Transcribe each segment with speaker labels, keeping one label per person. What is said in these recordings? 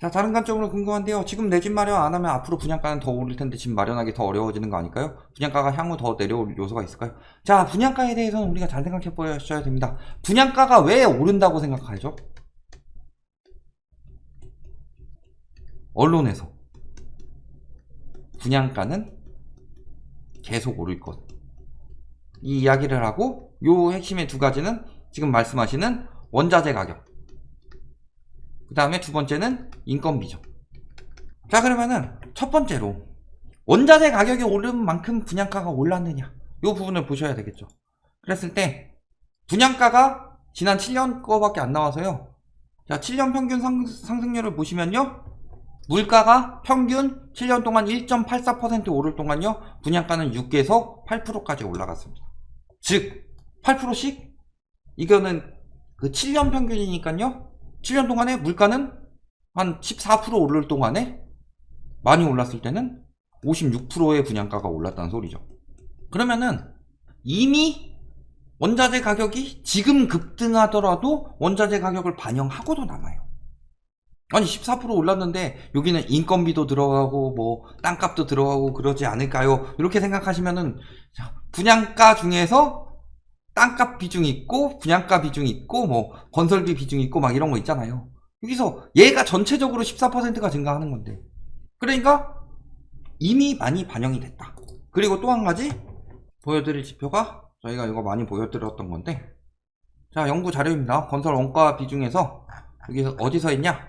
Speaker 1: 자, 다른 관점으로 궁금한데요. 지금 내 집 마련 안 하면 앞으로 분양가는 더 오를 텐데 집 마련하기 더 어려워지는 거 아닐까요? 분양가가 향후 더 내려올 요소가 있을까요? 자, 분양가에 대해서는 우리가 잘 생각해 보셔야 됩니다. 분양가가 왜 오른다고 생각하죠? 언론에서 분양가는 계속 오를 것, 이 이야기를 하고, 요 핵심의 두 가지는 지금 말씀하시는 원자재 가격, 그 다음에 두 번째는 인건비죠. 자, 그러면은 첫 번째로 원자재 가격이 오른 만큼 분양가가 올랐느냐, 이 부분을 보셔야 되겠죠. 그랬을 때 분양가가 지난 7년 거밖에 안 나와서요. 자, 7년 평균 상승률을 보시면요, 물가가 평균 7년 동안 1.84% 오를 동안요, 분양가는 6에서 8%까지 올라갔습니다. 즉 8%씩, 이거는 그 7년 평균이니까요, 7년 동안에 물가는 한 14% 오를 동안에 많이 올랐을 때는 56%의 분양가가 올랐다는 소리죠. 그러면은 이미 원자재 가격이 지금 급등하더라도 원자재 가격을 반영하고도 남아요. 아니 14% 올랐는데 여기는 인건비도 들어가고 뭐 땅값도 들어가고 그러지 않을까요? 이렇게 생각하시면은 분양가 중에서 땅값 비중이 있고 분양가 비중이 있고 뭐 건설비 비중이 있고 막 이런 거 있잖아요. 여기서 얘가 전체적으로 14%가 증가하는 건데, 그러니까 이미 많이 반영이 됐다. 그리고 또 한 가지 보여드릴 지표가, 저희가 이거 많이 보여드렸던 건데, 자, 연구 자료입니다. 건설 원가 비중에서 여기서 어디서 했냐?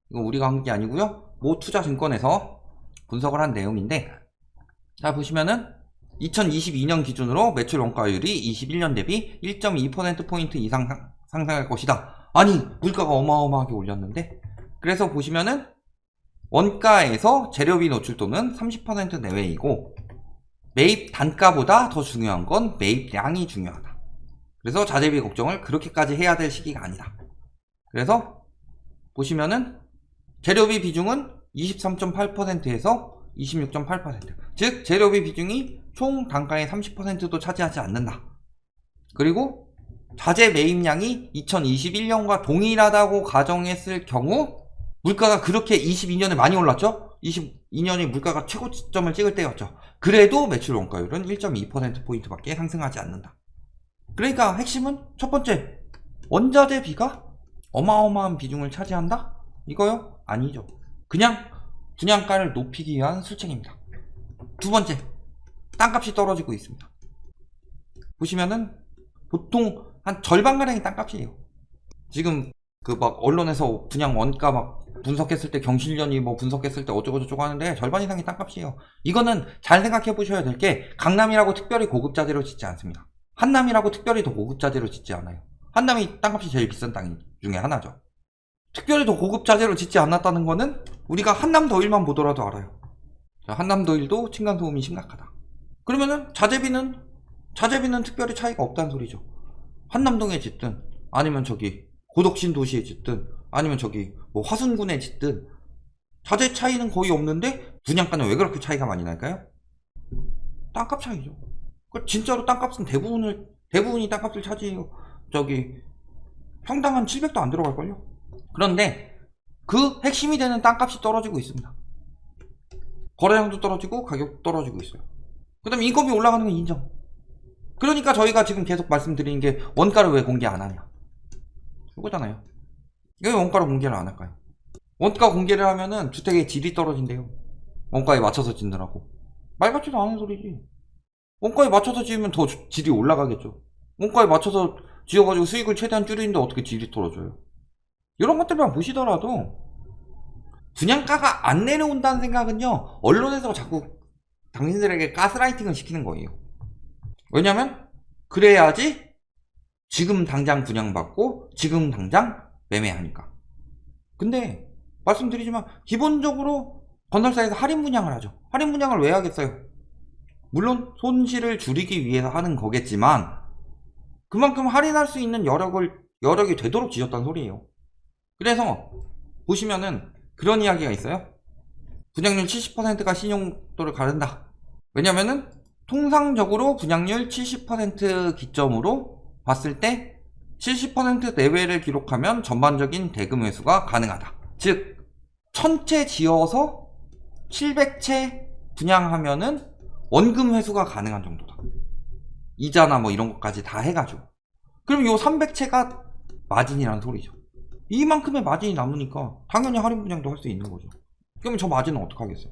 Speaker 1: 이거 우리가 한 게 아니고요, 모 투자증권에서 분석을 한 내용인데, 자, 보시면은 2022년 기준으로 매출 원가율이 21년 대비 1.2%포인트 이상 상승할 것이다. 아니, 물가가 어마어마하게 올렸는데, 그래서 보시면은 원가에서 재료비 노출도는 30% 내외이고, 매입 단가보다 더 중요한 건 매입량이 중요하다. 그래서 자재비 걱정을 그렇게까지 해야 될 시기가 아니다. 그래서 보시면은 재료비 비중은 23.8%에서 26.8%, 즉 재료비 비중이 총 단가의 30%도 차지하지 않는다. 그리고 자재 매입량이 2021년과 동일하다고 가정했을 경우, 물가가 그렇게 22년에 많이 올랐죠? 22년이 물가가 최고점을 찍을 때였죠. 그래도 매출 원가율은 1.2%포인트밖에 상승하지 않는다. 그러니까 핵심은 첫 번째, 원자재비가 어마어마한 비중을 차지한다? 이거요? 아니죠. 그냥 분양가를 높이기 위한 술책입니다. 두 번째, 땅값이 떨어지고 있습니다. 보시면은 보통 한 절반가량이 땅값이에요. 지금 그 막 언론에서 분양 원가 막 분석했을 때, 경실련이 뭐 분석했을 때 어쩌고저쩌고 하는데 절반 이상이 땅값이에요. 이거는 잘 생각해 보셔야 될 게, 강남이라고 특별히 고급 자재로 짓지 않습니다. 한남이라고 특별히 더 고급 자재로 짓지 않아요. 한남이 땅값이 제일 비싼 땅 중에 하나죠. 특별히 더 고급 자재로 짓지 않았다는 거는 우리가 한남더일만 보더라도 알아요. 한남더일도 층간소음이 심각하다. 그러면은 자재비는 특별히 차이가 없다는 소리죠. 한남동에 짓든, 아니면 저기 고덕신 도시에 짓든, 아니면 저기 뭐 화순군에 짓든 자재 차이는 거의 없는데 분양가는 왜 그렇게 차이가 많이 날까요? 땅값 차이죠. 진짜로 땅값은 대부분이 땅값을 차지해요. 저기 평당 한 700도 안 들어갈걸요? 그런데 그 핵심이 되는 땅값이 떨어지고 있습니다. 거래량도 떨어지고 가격도 떨어지고 있어요. 그 다음에 인건비 올라가는 건 인정. 그러니까 저희가 지금 계속 말씀드리는 게, 원가를 왜 공개 안 하냐, 이거잖아요. 왜 원가를 공개를 안 할까요? 원가 공개를 하면은 주택의 질이 떨어진대요. 원가에 맞춰서 짓느라고. 말 같지도 않은 소리지. 원가에 맞춰서 지으면 더 질이 올라가겠죠. 원가에 맞춰서 지어가지고 수익을 최대한 줄이는데 어떻게 질이 떨어져요? 이런 것들만 보시더라도 분양가가 안 내려온다는 생각은요, 언론에서 자꾸 당신들에게 가스라이팅을 시키는 거예요. 왜냐면 그래야지 지금 당장 분양받고 지금 당장 매매하니까. 근데 말씀드리지만 기본적으로 건설사에서 할인 분양을 하죠. 할인 분양을 왜 하겠어요? 물론 손실을 줄이기 위해서 하는 거겠지만 그만큼 할인할 수 있는 여력이 되도록 지었다는 소리예요. 그래서 보시면은 그런 이야기가 있어요. 분양률 70%가 신용도를 가른다. 왜냐면은 통상적으로 분양률 70% 기점으로 봤을 때 70% 내외를 기록하면 전반적인 대금 회수가 가능하다. 즉 1000채 지어서 700채 분양하면은 원금 회수가 가능한 정도다. 이자나 뭐 이런 것까지 다 해가지고. 그럼 요 300채가 마진이라는 소리죠. 이만큼의 마진이 남으니까 당연히 할인 분양도 할 수 있는 거죠. 그러면 저 마진은 어떡하겠어요?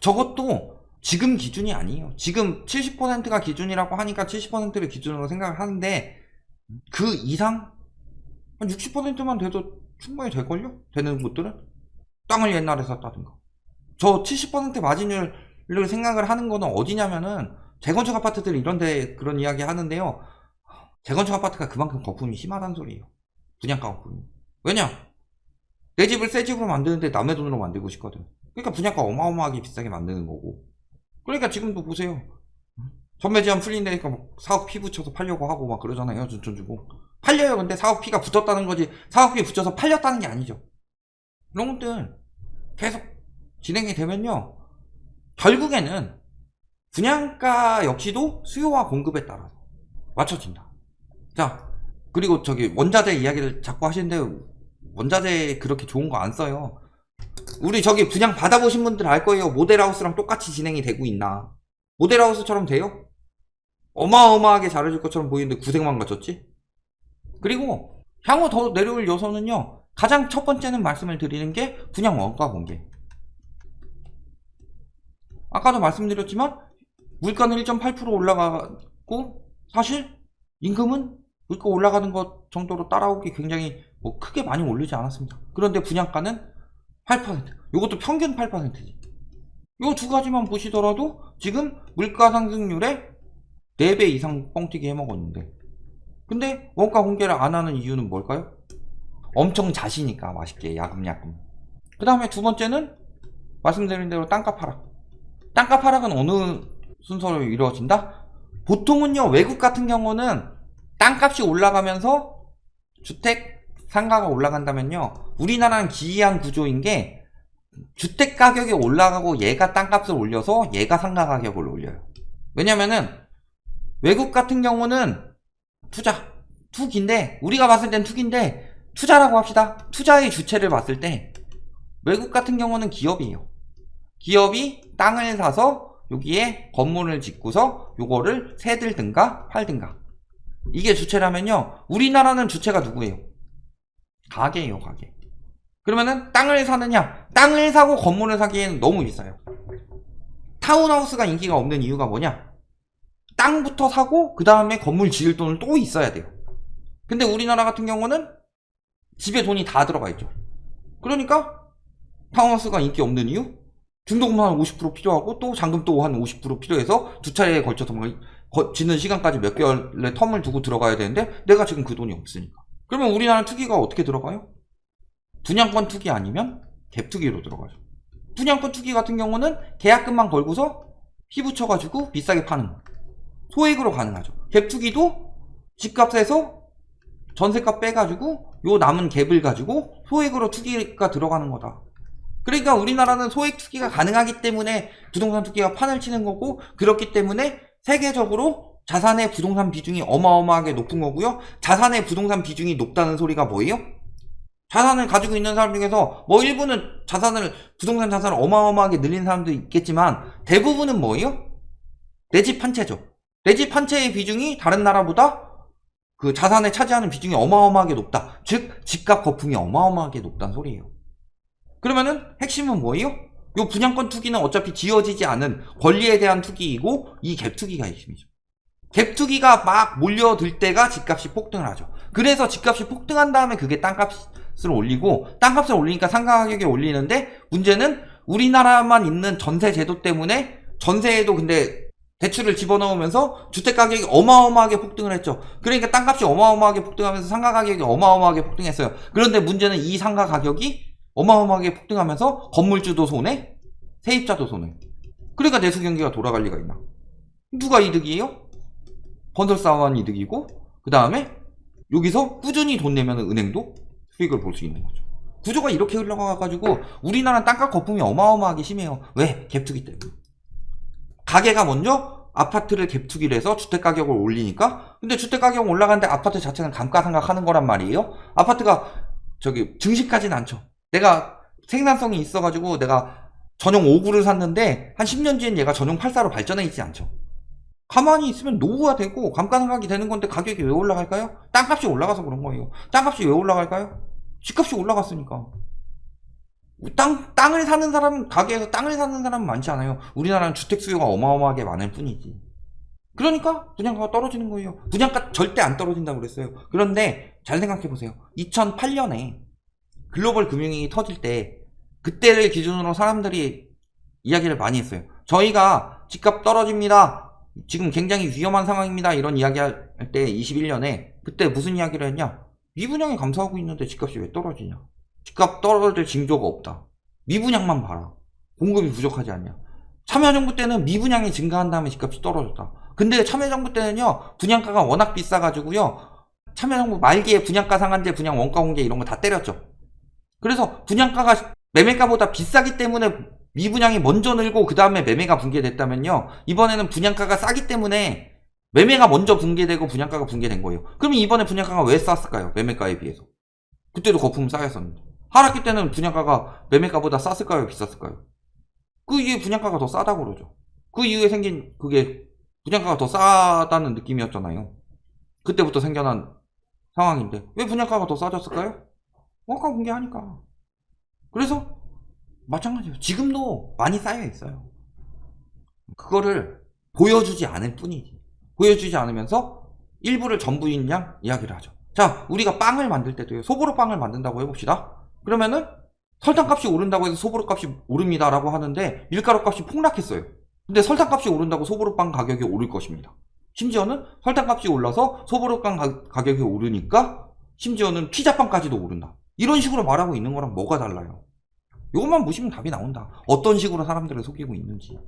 Speaker 1: 저것도 지금 기준이 아니에요. 지금 70%가 기준이라고 하니까 70%를 기준으로 생각을 하는데 그 이상? 한 60%만 돼도 충분히 될걸요? 되는 곳들은? 땅을 옛날에 샀다든가. 저 70% 마진율을 생각을 하는 거는 어디냐면은 재건축 아파트들 이런데 그런 이야기 하는데요. 재건축 아파트가 그만큼 거품이 심하다는 소리예요. 분양가 거품이. 왜냐? 내 집을 새 집으로 만드는데 남의 돈으로 만들고 싶거든. 그러니까 분양가 어마어마하게 비싸게 만드는 거고. 그러니까 지금도 보세요. 전매제한 풀린다니까 막 4억 피 붙여서 팔려고 하고 막 그러잖아요. 준천 주고. 팔려요. 근데 4억 피가 붙었다는 거지 4억 피 붙여서 팔렸다는 게 아니죠. 이런 것들 계속 진행이 되면요. 결국에는 분양가 역시도 수요와 공급에 따라서 맞춰진다. 자, 그리고 저기 원자재 이야기를 자꾸 하시는데 원자재 그렇게 좋은 거 안 써요. 우리 저기 분양 받아보신 분들 알 거예요. 모델하우스랑 똑같이 진행이 되고 있나. 모델하우스처럼 돼요? 어마어마하게 잘해줄 것처럼 보이는데 구색만 갖췄지? 그리고 향후 더 내려올 요소는요. 가장 첫 번째는 말씀을 드리는 게 분양 원가 공개. 아까도 말씀드렸지만 물가는 1.8% 올라가고 사실 임금은 물가 올라가는 것 정도로 따라오기 굉장히 뭐 크게 많이 오르지 않았습니다. 그런데 분양가는 8%. 이것도 평균 8%지. 이 두 가지만 보시더라도 지금 물가 상승률에 4배 이상 뻥튀기 해먹었는데 근데 원가 공개를 안 하는 이유는 뭘까요? 엄청 자시니까 맛있게 야금야금. 그 다음에 두 번째는 말씀드린 대로 땅값 하락. 땅값 하락은 어느 순서로 이루어진다? 보통은요 외국 같은 경우는 땅값이 올라가면서 주택 상가가 올라간다면요 우리나라는 기이한 구조인 게 주택 가격이 올라가고 얘가 땅값을 올려서 얘가 상가 가격을 올려요. 왜냐면은 외국 같은 경우는 투기인데 우리가 봤을 땐 투기인데 투자라고 합시다. 투자의 주체를 봤을 때 외국 같은 경우는 기업이에요. 기업이 땅을 사서 여기에 건물을 짓고서 요거를 세들든가 팔든가 이게 주체라면요 우리나라는 주체가 누구예요? 가게예요. 가게. 그러면은 땅을 사느냐? 땅을 사고 건물을 사기에는 너무 비싸요. 타운하우스가 인기가 없는 이유가 뭐냐? 땅부터 사고 그 다음에 건물 지을 돈을 또 있어야 돼요. 근데 우리나라 같은 경우는 집에 돈이 다 들어가 있죠. 그러니까 타운하우스가 인기 없는 이유? 중도금만 한 50% 필요하고 또 잔금 또 한 50% 필요해서 두 차례에 걸쳐서 짓는 시간까지 몇 개월의 텀을 두고 들어가야 되는데 내가 지금 그 돈이 없으니까. 그러면 우리나라 투기가 어떻게 들어가요? 분양권 투기 아니면 갭 투기로 들어가죠. 분양권 투기 같은 경우는 계약금만 걸고서 피 붙여가지고 비싸게 파는 거. 소액으로 가능하죠. 갭 투기도 집값에서 전세값 빼가지고 요 남은 갭을 가지고 소액으로 투기가 들어가는 거다. 그러니까 우리나라는 소액 투기가 가능하기 때문에 부동산 투기가 판을 치는 거고 그렇기 때문에 세계적으로 자산의 부동산 비중이 어마어마하게 높은 거고요. 자산의 부동산 비중이 높다는 소리가 뭐예요? 자산을 가지고 있는 사람 중에서 뭐 일부는 부동산 자산을 어마어마하게 늘린 사람도 있겠지만 대부분은 뭐예요? 내 집 한 채죠. 내 집 한 채의 비중이 다른 나라보다 그 자산에 차지하는 비중이 어마어마하게 높다. 즉 집값 거품이 어마어마하게 높다는 소리예요. 그러면은 핵심은 뭐예요? 요 분양권 투기는 어차피 지어지지 않은 권리에 대한 투기이고 이 갭 투기가 핵심이죠. 갭 투기가 막 몰려들 때가 집값이 폭등을 하죠. 그래서 집값이 폭등한 다음에 그게 땅값을 올리고 땅값을 올리니까 상가 가격이 올리는데 문제는 우리나라만 있는 전세 제도 때문에 전세에도 근데 대출을 집어넣으면서 주택 가격이 어마어마하게 폭등을 했죠. 그러니까 땅값이 어마어마하게 폭등하면서 상가 가격이 어마어마하게 폭등했어요. 그런데 문제는 이 상가 가격이 어마어마하게 폭등하면서 건물주도 손해, 세입자도 손해. 그러니까 내수 경기가 돌아갈 리가 있나? 누가 이득이에요? 건설사원 이득이고 그 다음에 여기서 꾸준히 돈 내면 은행도 수익을 볼 수 있는 거죠. 구조가 이렇게 흘러가가지고 우리나라는 땅값 거품이 어마어마하게 심해요. 왜? 갭투기 때문에. 가게가 먼저 아파트를 갭투기를 해서 주택가격을 올리니까, 근데 주택가격 올라가는데 아파트 자체는 감가상각하는 거란 말이에요. 아파트가 증식하진 않죠. 내가 생산성이 있어가지고 내가 전용 5구를 샀는데 한 10년 뒤엔 얘가 전용 84로 발전해 있지 않죠. 가만히 있으면 노후가 되고 감가상각이 되는 건데 가격이 왜 올라갈까요? 땅값이 올라가서 그런 거예요. 땅값이 왜 올라갈까요? 집값이 올라갔으니까. 땅을 사는 사람, 가게에서 땅을 사는 사람은 많지 않아요. 우리나라는 주택 수요가 어마어마하게 많을 뿐이지. 그러니까 분양가가 떨어지는 거예요. 분양가 절대 안 떨어진다고 그랬어요. 그런데 잘 생각해보세요. 2008년에 글로벌 금융위기 터질 때, 그때를 기준으로 사람들이 이야기를 많이 했어요. 저희가 집값 떨어집니다. 지금 굉장히 위험한 상황입니다. 이런 이야기 할 때 21년에 그때 무슨 이야기를 했냐? 미분양이 감소하고 있는데 집값이 왜 떨어지냐? 집값 떨어질 징조가 없다. 미분양만 봐라. 공급이 부족하지 않냐? 참여정부 때는 미분양이 증가한 다음에 집값이 떨어졌다. 근데 참여정부 때는요, 분양가가 워낙 비싸가지고요, 참여정부 말기에 분양가 상한제, 분양 원가 공제 이런 거 다 때렸죠. 그래서 분양가가 매매가보다 비싸기 때문에 미분양이 먼저 늘고 그 다음에 매매가 붕괴됐다면요, 이번에는 분양가가 싸기 때문에 매매가 먼저 붕괴되고 분양가가 붕괴된 거예요. 그럼 이번에 분양가가 왜 쌌을까요? 매매가에 비해서. 그때도 거품 쌓였었는데. 하락기 때는 분양가가 매매가보다 쌌을까요? 비쌌을까요? 그 이후에 분양가가 더 싸다고 그러죠. 그 이후에 생긴 그게 분양가가 더 싸다는 느낌이었잖아요. 그때부터 생겨난 상황인데 왜 분양가가 더 싸졌을까요? 원가 붕괴하니까. 그래서 마찬가지예요. 지금도 많이 쌓여 있어요. 그거를 보여주지 않을 뿐이지. 보여주지 않으면서 일부를 전부인 양 이야기를 하죠. 자, 우리가 빵을 만들 때도요, 소보로 빵을 만든다고 해봅시다. 그러면은 설탕값이 오른다고 해서 소보로 값이 오릅니다 라고 하는데 밀가루 값이 폭락했어요. 근데 설탕값이 오른다고 소보로 빵 가격이 오를 것입니다. 심지어는 설탕값이 올라서 소보로 빵 가격이 오르니까 심지어는 피자빵까지도 오른다. 이런 식으로 말하고 있는 거랑 뭐가 달라요? 이것만 보시면 답이 나온다. 어떤 식으로 사람들을 속이고 있는지.